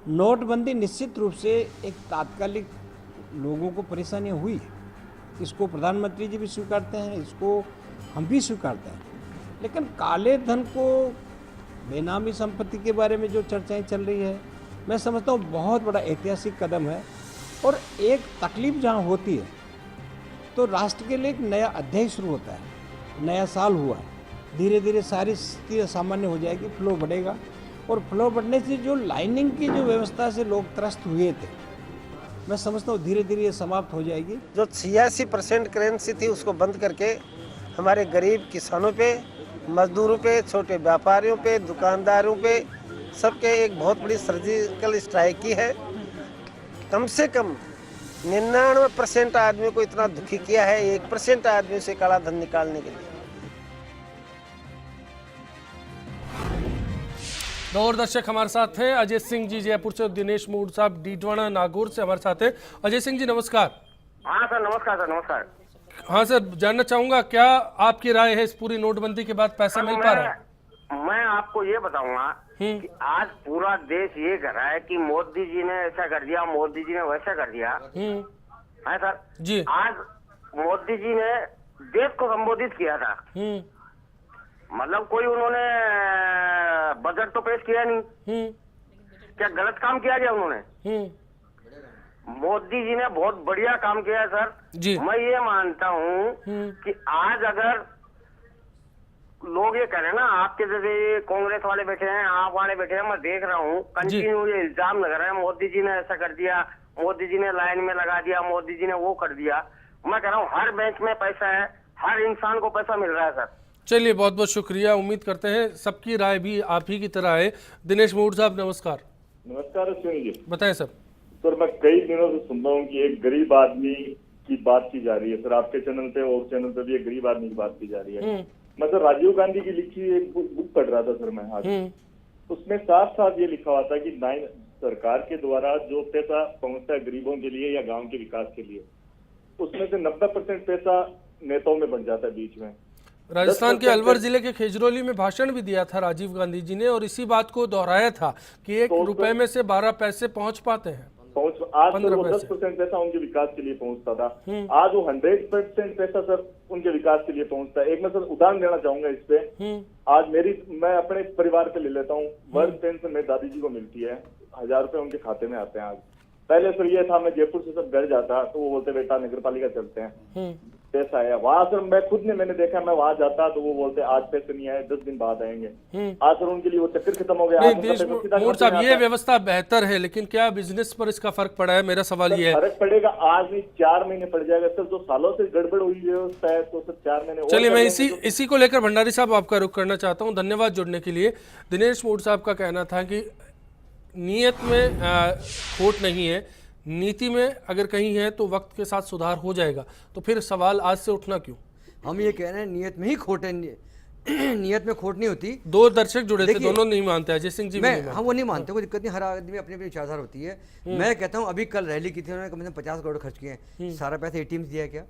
नोटबंदी निश्चित रूप से एक तात्कालिक लोगों को परेशानी हुई है। इसको प्रधानमंत्री जी भी स्वीकारते हैं, इसको हम भी स्वीकारते हैं। लेकिन काले धन को, बेनामी संपत्ति के बारे में जो चर्चाएं चल रही है, मैं समझता हूँ बहुत बड़ा ऐतिहासिक कदम है। और एक तकलीफ जहाँ होती है तो राष्ट्र के लिए एक नया अध्याय शुरू होता है। नया साल हुआ है, धीरे धीरे सारी स्थिति सामान्य हो जाएगी, फ्लो बढ़ेगा। और फ्लो बढ़ने से जो लाइनिंग की जो व्यवस्था से लोग त्रस्त हुए थे, मैं समझता हूँ धीरे धीरे ये समाप्त हो जाएगी। जो 86% करेंसी थी उसको बंद करके हमारे गरीब किसानों पे, मजदूरों पे, छोटे व्यापारियों पे, दुकानदारों पे, सबके एक बहुत बड़ी सर्जिकल स्ट्राइक की है। कम से कम 99% आदमी को इतना दुखी किया है, 1% आदमी से काला धन निकालने के लिए। और दर्शक हमारे साथ हैं अजय सिंह जी जयपुर से, दिनेश मूड साहब डीडवाना नागौर से हमारे साथ हैं। अजय सिंह जी नमस्कार। हाँ सर, नमस्कार सर, नमस्कार। हाँ सर, जानना चाहूंगा क्या आपकी राय है इस पूरी नोटबंदी के बाद पैसा मिल पा रहा है? मैं आपको ये बताऊंगा कि आज पूरा देश ये कर रहा है कि मोदी जी ने ऐसा कर दिया, मोदी जी ने वैसा कर दिया है सर जी। आज मोदी जी ने देश को संबोधित किया था, मतलब कोई उन्होंने बजट तो पेश किया नहीं। क्या गलत काम किया क्या उन्होंने? मोदी जी ने बहुत बढ़िया काम किया है सर जी। मैं ये मानता हूँ कि आज अगर लोग ये करें ना, आपके जैसे ये कांग्रेस वाले बैठे हैं, आप वाले बैठे हैं, मैं देख रहा हूँ कंटिन्यू ये इल्जाम लग रहा है मोदी जी ने ऐसा कर दिया, मोदी जी ने लाइन में लगा दिया, मोदी जी ने वो कर दिया। मैं कह रहा हूँ हर बैंक में पैसा है, हर इंसान को पैसा मिल रहा है सर। चलिए बहुत बहुत शुक्रिया, उम्मीद करते हैं सबकी राय भी आप ही की तरह है। दिनेश मूड साहब नमस्कार। नमस्कार अश्विनी जी। बताएं सर। सर मैं कई दिनों से सुन रहा हूँ कि एक गरीब आदमी की बात की जा रही है सर, आपके चैनल पे और चैनल पे भी एक गरीब आदमी की बात की जा रही है। मैं तो राजीव गांधी की लिखी एक बुक पढ़ रहा था सर मैं आज, उसमें साफ साफ ये लिखा हुआ था कि सरकार के द्वारा जो पैसा पहुंचता है गरीबों के लिए या गांव के विकास के लिए, उसमें से 90% पैसा नेताओं में बन जाता है बीच में। राजस्थान के अलवर जिले के खेजरौली में भाषण भी दिया था राजीव गांधी जी ने और इसी बात को दोहराया था कि 1 रुपए में से 12 पैसे पहुंच पाते हैं। आज तो वो 10% पैसा उनके विकास के लिए पहुंचता था, आज वो 100% पैसा सर उनके विकास के लिए पहुंचता है। एक मैं सर उदाहरण देना चाहूंगा इस पे। आज मैं अपने परिवार पे ले लेता हूँ, वर्क पेंशन मेरी दादी जी को मिलती है, 1000 रुपए उनके खाते में आते हैं। आज पहले सर ये था, मैं जयपुर से सब घर जाता तो वो बोलते बेटा नगर पालिका चलते हैं, पैसा आया। वहां सर मैंने देखा, मैं वहां जाता तो वो बोलते आज पैसे नहीं आए, 10 दिन बाद आएंगे। आज सर उनके लिए वो चक्कर खत्म हो गया। मूड साहब ये व्यवस्था बेहतर है, लेकिन क्या बिजनेस पर इसका फर्क पड़ा है? मेरा सवाल ये है। फर्क पड़ेगा, आज नहीं 4 महीने पड़ जाएगा सर, जो सालों से गड़बड़ हुई व्यवस्था है तो सर 4 महीने। चलिए मैं इसी को लेकर भंडारी साहब आपका रुख करना चाहता हूँ। धन्यवाद जुड़ने के लिए। दिनेश मूड साहब का कहना था कि नीयत में खोट नहीं है, नीति में अगर कहीं है तो वक्त के साथ सुधार हो जाएगा। तो फिर सवाल आज से उठना क्यों? हम ये कह रहे हैं नियत में ही खोट है, नियत में खोट नहीं होती। 2 दर्शक जुड़े थे, दोनों नहीं मानते, अजय सिंह जी भी नहीं मानते। हम वो नहीं मानते, कोई दिक्कत नहीं, हर आदमी अपनी अपनी विचारधारा होती है। मैं कहता हूँ अभी कल रैली की थी, उन्होंने कम से कम 50 करोड़ खर्च किए हैं, सारा पैसा एटीएम से दिया क्या?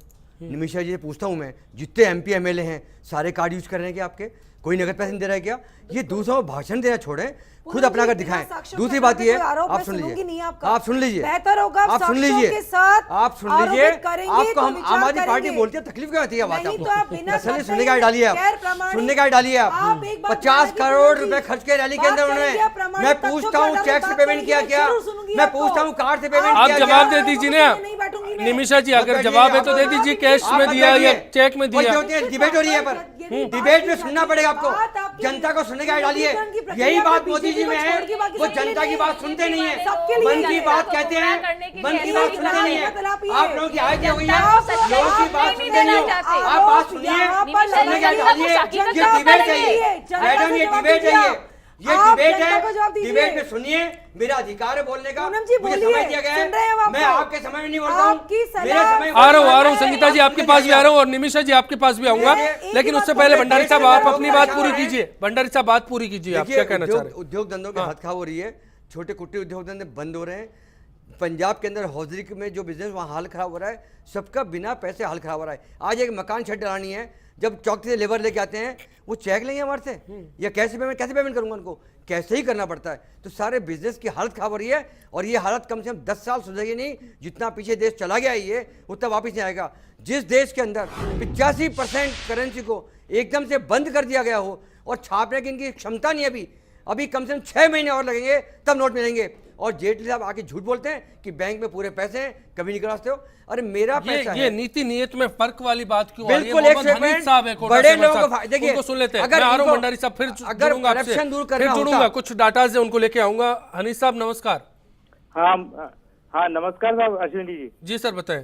निमिषा जी से पूछता हूँ मैं, जितने MP MLA हैं सारे कार्ड यूज कर रहे हैं क्या आपके? कोई नगद पैसे नहीं दे रहा है क्या? ये दूसरों को भाषण देना छोड़े, खुद अपना कर दिखाएं। दूसरी बात ये, आप सुन लीजिए, आप सुन लीजिए, आप सुन लीजिए, आप सुन लीजिए। आपको हम आम आदमी पार्टी बोलती है, तकलीफ क्या होती है? बात आपको सुनने का डालिए, आप सुनने का डालिए। आप 50 करोड़ रुपए खर्च के रैली के अंदर उन्होंने, मैं पूछता हूँ चेक से पेमेंट किया क्या? मैं पूछता हूँ कार्ड से पेमेंट किया? आप जवाब दे दीजिए ना निमिषा जी, अगर जवाब है तो दे दीजिए, कैश में दिया या चेक में दिया? डिबेट हो रही है, पर डिबेट में सुनना पड़ेगा आपको, जनता को सुनने का डालिए। यही बात मोदी जी में है, वो जनता की बात सुनते नहीं है, मन की बात कहते हैं, मन की बात सुनते नहीं है। आप लोगों की आय क्या हुई है, लोगों की बात सुनते नहीं हो। आप बात सुनिए, सुनने का डालिए। ये डिबेट चाहिए मैडम, ये डिबेट चाहिए, ये डिबेट है, डिबेट में सुनिए। मेरा अधिकार है बोलने का, मुझे समय दिया गया है, मैं आपके समय में नहीं बोलता हूँ। आ रहा हूँ संगीता जी आपके पास भी आ रहा हूँ और निमिषा जी आपके पास भी आऊंगा, लेकिन उससे पहले भंडारी साहब आप अपनी बात पूरी कीजिए। भंडारी साहब बात पूरी कीजिए, आप क्या कहना चाह रहे हैं? उद्योग धंधों की हाथ खराब हो रही है, छोटे कुटीर उद्योग धंधे बंद हो रहे हैं। पंजाब के अंदर हौजरी में जो बिजनेस वहाँ हाल खराब हो रहा है, सबका बिना पैसे हाल खराब हो रहा है। आज एक मकान छत डलानी है, जब चौक से लेबर लेके आते हैं वो चेक लेंगे हमारे से या कैसे पेमेंट करूंगा उनको, कैसे ही करना पड़ता है। तो सारे बिजनेस की हालत खराब हो रही है और ये हालत कम से कम 10 साल सुधरेगी नहीं। जितना पीछे देश चला गया ये उतना वापस नहीं आएगा। जिस देश के अंदर 85% करेंसी को एकदम से बंद कर दिया गया हो और छापने की इनकी क्षमता नहीं है, अभी कम से कम 6 महीने और लगेंगे तब नोट मिलेंगे। और जेटली साहब आके झूठ बोलते हैं कि बैंक में पूरे पैसे हैं, कभी निकलवाते हो। अरे मेरा पैसा ये नीति नियत में फर्क वाली बात क्यों आ रही है? बिल्कुल मोहम्मद हनीफ साहब है कोटा बड़े से लोगों हमारे को साथ। देखिए, उनको सुन लेते हैं। अगर मैं आ रहा हूं इनको- भंडारी साहब, फिर अगर जुड़ूंगा आपसे, करप्शन दूर फिर करना जुड़ूंगा, होता- कुछ डाटा से उनको लेके आऊंगा। हनीफ साहब नमस्कार। हाँ नमस्कार साहब अश्विनी जी। जी सर बताएं।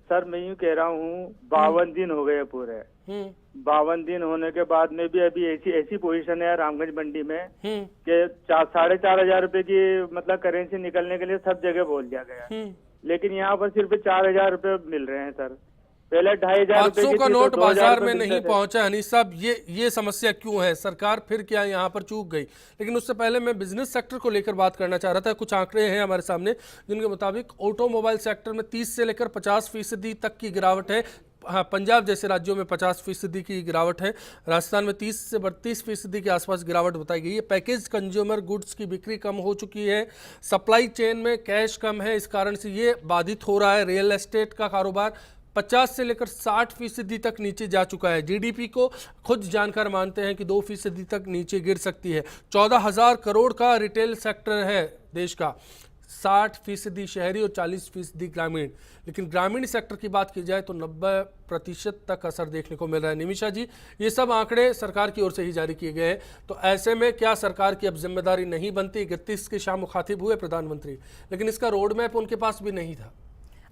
सर मैं यूँ कह रहा हूँ 52 दिन हो गए पूरे। 52 दिन होने के बाद में भी अभी ऐसी पोजीशन है रामगंज मंडी में कि 4,500 रुपए की मतलब करेंसी निकलने के लिए सब जगह बोल दिया गया, लेकिन यहाँ पर सिर्फ 4,000 रुपए मिल रहे हैं सर। पहले 2,500 रुपए 500 का नोट 2,000 बाजार रुपए में मिलते नहीं थे। पहुंचा। हनीफ साहब ये समस्या क्यों है? सरकार फिर क्या यहाँ पर चूक गई? लेकिन उससे पहले मैं बिजनेस सेक्टर को लेकर बात करना चाह रहा था। कुछ आंकड़े हैं हमारे सामने जिनके मुताबिक ऑटोमोबाइल सेक्टर में 30 से लेकर 50% तक की गिरावट है। हाँ, पंजाब जैसे राज्यों में 50% की गिरावट है। राजस्थान में 30 से 32% के आसपास गिरावट बताई गई है। पैकेज कंज्यूमर गुड्स की बिक्री कम हो चुकी है। सप्लाई चेन में कैश कम है, इस कारण से ये बाधित हो रहा है। रियल एस्टेट का कारोबार 50 से लेकर 60% तक नीचे जा चुका है। जीडीपी को खुद जानकार मानते हैं कि 2% तक नीचे गिर सकती है। 14,000 करोड़ का रिटेल सेक्टर है देश का, 60% शहरी और 40% ग्रामीण। लेकिन ग्रामीण सेक्टर की बात की जाए तो 90% तक असर देखने को मिल रहा है। निमिषा जी, ये सब आंकड़े सरकार की ओर से ही जारी किए गए हैं, तो ऐसे में क्या सरकार की अब जिम्मेदारी नहीं बनती? 31 की शाम मुखातिब हुए प्रधानमंत्री, लेकिन इसका रोड मैप उनके पास भी नहीं था।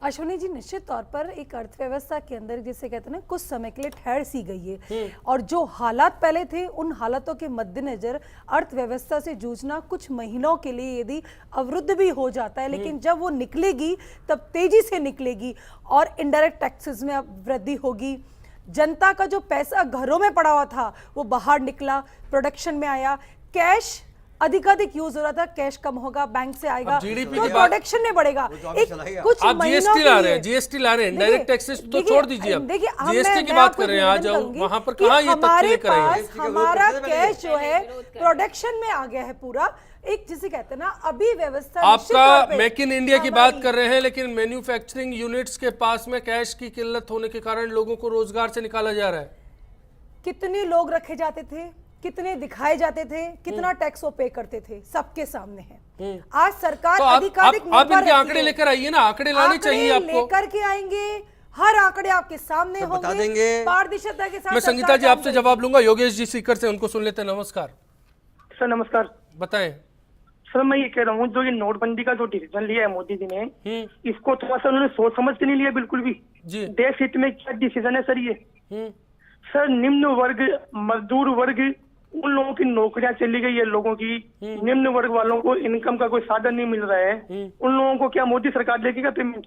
अश्विनी जी, निश्चित तौर पर एक अर्थव्यवस्था के अंदर जिसे कहते हैं ना कुछ समय के लिए ठहर सी गई है, और जो हालात पहले थे उन हालातों के मद्देनजर अर्थव्यवस्था से जूझना कुछ महीनों के लिए यदि अवरुद्ध भी हो जाता है, लेकिन जब वो निकलेगी तब तेजी से निकलेगी और इनडायरेक्ट टैक्सेस में अब वृद्धि होगी। जनता का जो पैसा घरों में पड़ा हुआ था वो बाहर निकला, प्रोडक्शन में आया, कैश अधिकाधिक यूज हो रहा था, कैश कम होगा, बैंक से आएगा GDP तो की बात- प्रोडक्शन में बढ़ेगा। एक कुछ आप महीनों जीएसटी के ला लिए- रहे हैं, जीएसटी ला रहे हैं, देखिए- डायरेक्ट टैक्सेस तो देखिए- छोड़ दीजिए। अब देखिए, जीएसटी की बात कर रहे हैं, आ जाओ वहां पर। कहाँ ये तथ्य लेकर आए हैं? हमारा कैश जो है प्रोडक्शन में आ गया है पूरा। एक जिसे कहते हैं ना अभी व्यवस्था निश्चित तौर आपका पे मेक इन इंडिया की बात हमारी- कर रहे हैं, लेकिन मैन्युफैक्चरिंग यूनिट्स के पास में कैश की किल्लत होने के कारण लोगों को रोजगार से निकाला जा रहा है। कितने लोग रखे जाते थे, कितने दिखाए जाते थे, कितना टैक्स वो पे करते थे, सबके सामने है। आज सरकार तो आप अधिकाधिक इनके निर्भर आंकड़े रहती है। लेकर आइए ना, आंकड़े लाने चाहिए आंकड़े आपको। लेकर के आएंगे, हर आंकड़े आपके सामने सब बता होंगे, देंगे। पारदर्शिता के साथ मैं सरकार संगीता जी काम आपसे करेगी। जवाब लूंगा। योगेश जी सीकर से, उनको सुन लेते हैं। नमस्कार, सर नमस्कार। बताएं। सर मैं ये कह रहा हूँ जो ये नोटबंदी का जो डिसीजन लिया है मोदी जी ने, हम्म, इसको थोड़ा सा उन्होंने सोच समझ के नहीं लिया बिल्कुल भी। जी। देश हित में क्या डिसीजन है सर ये? हम्म, सर निम्न वर्ग, मजदूर वर्ग, उन लोगों की नौकरियां चली गई है, लोगों की निम्न वर्ग वालों को इनकम का कोई साधन नहीं मिल रहा है, उन लोगों को क्या मोदी सरकार देगी पेमेंट?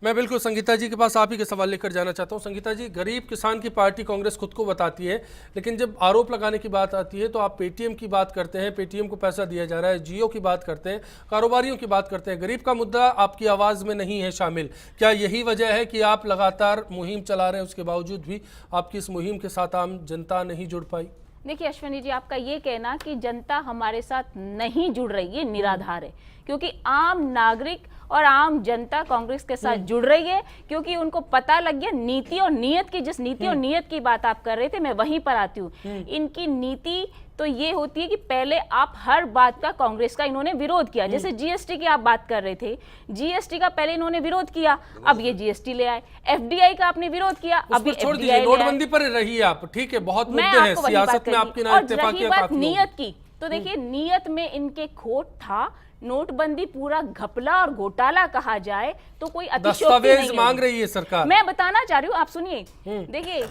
मैं बिल्कुल संगीता जी के पास आप ही के सवाल लेकर जाना चाहता हूं। संगीता जी, गरीब किसान की पार्टी कांग्रेस खुद को बताती है, लेकिन जब आरोप लगाने की बात आती है तो आप पेटीएम की बात करते हैं, पेटीएम को पैसा दिया जा रहा है, जियो की बात करते हैं, कारोबारियों की बात करते हैं। गरीब का मुद्दा आपकी आवाज़ में नहीं है शामिल। क्या यही वजह है कि आप लगातार मुहिम चला रहे हैं, उसके बावजूद भी आपकी इस मुहिम के साथ आम जनता नहीं जुड़ पाई? देखिए अश्विनी जी, आपका ये कहना कि जनता हमारे साथ नहीं जुड़ रही है निराधार है, क्योंकि आम नागरिक और आम जनता कांग्रेस के साथ जुड़ रही है, क्योंकि उनको पता लग गया नीति और नियत की। जिस नीति और नियत की बात आप कर रहे थे, मैं वहीं पर आती हूँ। इनकी नीति तो ये होती है कि पहले आप हर बात का कांग्रेस का इन्होंने विरोध किया। जैसे जीएसटी की आप बात कर रहे थे, जीएसटी का पहले इन्होंने विरोध किया, अब ये जीएसटी ले आए। एफडीआई का आपने विरोध किया, अब ये छोड़ FDI दीजिए, ले नोटबंदी आए। पर रहिए आप, ठीक है, बहुत मैं मुद्दे हैं आपको वही सियासत बात में, करी। आपकी और रही नाइत्तेफाकियत बात काफी होगी। नियत की, तो देखिए नियत में इनके खोट था। नोटबंदी पूरा घपला और घोटाला कहा जाए तो कोई अतिशयोक्ति दस्तावेज नहीं मांग होगी। रही है सरकार। मैं बताना चाह रही हूँ, आप सुनिए। देखिए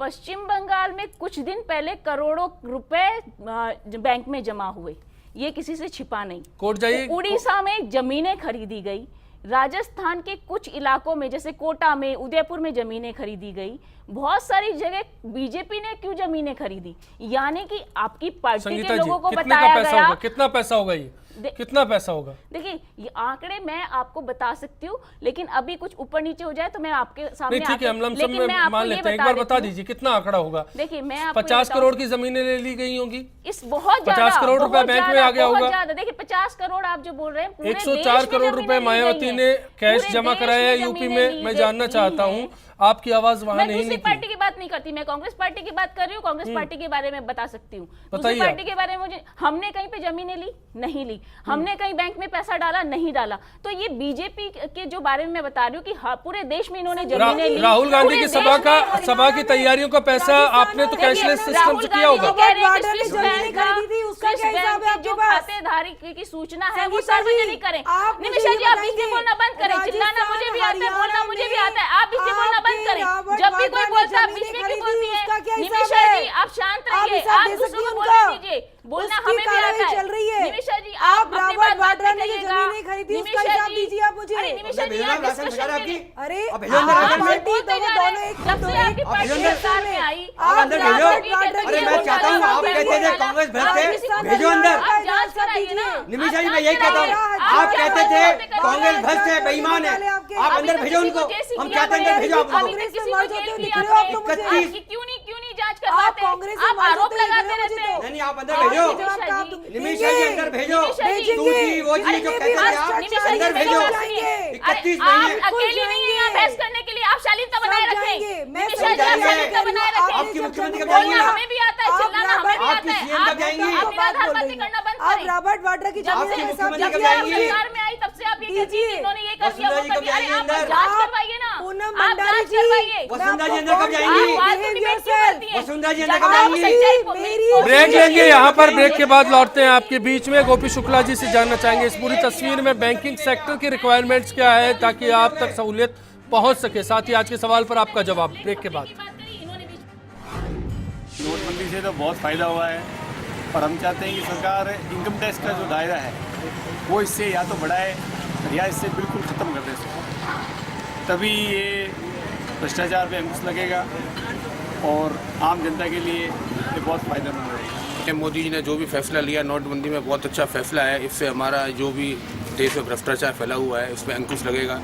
पश्चिम बंगाल में कुछ दिन पहले करोड़ों रुपए बैंक में जमा हुए, ये किसी से छिपा नहीं। कोर्ट जाइए। उड़ीसा में जमीनें खरीदी गई, राजस्थान के कुछ इलाकों में जैसे कोटा में, उदयपुर में जमीनें खरीदी गई, बहुत सारी जगह बीजेपी ने क्यों जमीनें खरीदी? यानी कि आपकी पार्टी के संगीता जी, लोगों को कितने बताया का पैसा गया। होगा, कितना पैसा होगा ये? कितना पैसा होगा? देखिए ये आंकड़े मैं आपको बता सकती हूँ, लेकिन अभी कुछ ऊपर नीचे हो जाए तो मैं आपके सामने नहीं, ठीक है, हम लमसम में मान लेते हैं। एक बार बता दीजिए कितना आंकड़ा होगा। देखिए मैं आपको 50 करोड़ की जमीनें ले ली गई होंगी, इस बहुत 50 करोड़ रुपए बैंक में आ गया होगा। देखिए 50 करोड़ आप जो बोल रहे हैं, 104 करोड़ रुपए मायावती ने कैश जमा कराया है यूपी में। मैं जानना चाहता हूँ, आपकी आवाज वहां नहीं निकली। पार्टी की बात नहीं करती, मैं कांग्रेस पार्टी की बात कर रही हूँ। कांग्रेस पार्टी के बारे में बता सकती हूँ, दूसरी पार्टी के बारे में मुझे, हमने कहीं पे जमीनें ली नहीं ली, हमने कहीं बैंक में पैसा डाला नहीं डाला। तो ये बीजेपी के जो बारे में मैं बता रही हूँ कि पूरे देश में इन्होंने जमीनें ली। राहुल गांधी की सभा की तैयारियों का पैसा आपने तो कैशलेस सिस्टम से किया होगा। जो खातेधारी की सूचना है वो सार्वजनिक करें। निमिषा जी आप बीच में बोलना बंद करें, चिल्लाना मुझे भी आता है, बोलना मुझे भी आता है, आप बीच में बोलना बंद करें। जब भी कोई बोलता है बीच में क्यों बोलती है? निमिषा जी आप शांत रहिए, आप दूसरों को बोलने दीजिए, बोलना हमें भी आता है। निमिषा जी आप अपनी बात बात करिएगा। निमिषा जी आप मुझे, अरे निमिषा जी आप डिस्कशन में नहीं, अरे जब से आपकी पार्टी सरकार में आई अंदर भेजो। अरे मैं चाहता हूँ, आप कहते थे कांग्रेस भ्रष्ट है, भेजो अंदर। आप जांच कराइए ना। निमिषा जी मैं यही कहता हूँ, आप कहते थे कांग्रेस भ्रष्ट है, बेईमान है, आप अंदर भेजो उनको। हम चाहते हैं अंदर भेजो आप उनको। क्यों नहीं जांच करवाते? आप आरोप लगाते रहते हैं। नहीं आप अंदर भेजो, निमिषा जी अंदर भेजो। दूसरी वो चीज जो कहते थे आप अंदर भेजो। 31 महीने आप अकेली नहीं है यहाँ बहस करने के लिए, आप शालीनता बनाए रखें। निमिषा जी आप शालीनता बनाए रखें। आपकी मुख्यमंत्री कब बोलना जाएंगी? हमें भी आता है, चिल्लाना हमें भी आता है। सीएम कब जाएंगी? आप निराधार बातें करना बंद करें। रॉबर्ट वाड्रा की जब से आप सरकार में आई तब से आप ये कहती हैं इन्होंने ये कर दिया वो कर दिया। अरे आप जांच करवाइए ना, आप जांच करवाइए। वसुंधरा जी अंदर कब जाएंगी? वसुंधरा जी अंदर कब जाएंगी? ब्रेक लेंगे यहाँ पर, ब्रेक के बाद लौटते हैं आपके बीच में। गोपी शुक्ला जी से जानना चाहेंगे इस पूरी तस्वीर में बैंकिंग सेक्टर की रिक्वायरमेंट्स क्या है ताकि आप तक सहूलियत पहुंच सके। साथ ही आज के सवाल पर आपका जवाब ब्रेक के बाद। नोटबंदी से तो बहुत फ़ायदा हुआ है, और हम चाहते हैं कि सरकार इनकम टैक्स का जो दायरा है वो इससे या तो बढ़ाए या इससे बिल्कुल ख़त्म कर दे इसको। तभी ये भ्रष्टाचार पे अंकुश लगेगा और आम जनता के लिए ये बहुत फ़ायदेमंद रहेगा। मोदी जी ने जो भी फैसला लिया नोटबंदी में, बहुत अच्छा फैसला है। इससे हमारा जो भी देश में भ्रष्टाचार फैला हुआ है इस पर अंकुश लगेगा।